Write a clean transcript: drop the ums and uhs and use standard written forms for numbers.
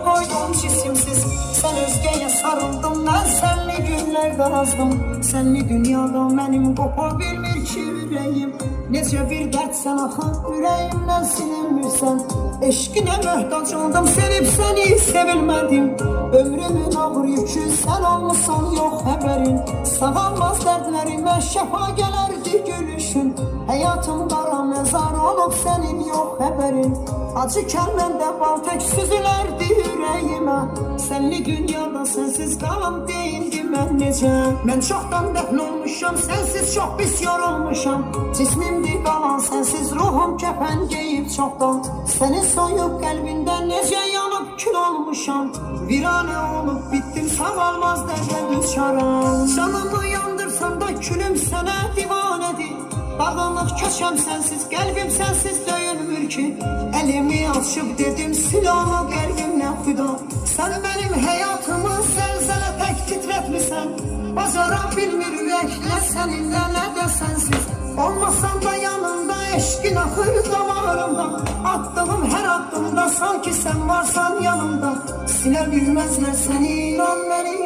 Koydum cisimsiz, sen özgeye sarıldım. Ben senli günlerde azdım, senli dünyada benim kopa bilmir ki yüreğim. Nece bir dert sen axın yüreğimden silinmirsen. Eşkine möhtaç oldum, sevip seni sevilmedim. Ömrümün ağır yükü sen olmuşsan yok haberin. Sağalmaz dertlerime şefa gelerdi gülüşün. Hayatım kara mezar olup senin yok haberin. Acı kəlməndə bal tek süzülərdi yüreğime. Senli dünyada sensiz kalam değildi mən necə. Mən çoxdan dəfn olmuşam, sensiz çox pis yorulmuşam. Cismimdi qalan sensiz, ruhum kəfən geyib çoxdan. Seni soyub qəlbində necə yanıb kül olmuşam. Virane olup bittim, sağalmaz dərdən düçaram. Canımı yandırsan da külüm sənə divanədir. Dağınıq köşəm sensiz, qəlbim sensiz döyülmür ki. Elimi açıp dedim silahı qəlbimlə xüda. Sen benim hayatımı zelzele tek titretmişsen. Bacara bilmir ürəklə seninle ne de sensiz. Olmasan da yanımda eşkin akır damarımda. Attığım her adımda sanki sen varsan yanımda. Silebilmezler seni inan benim.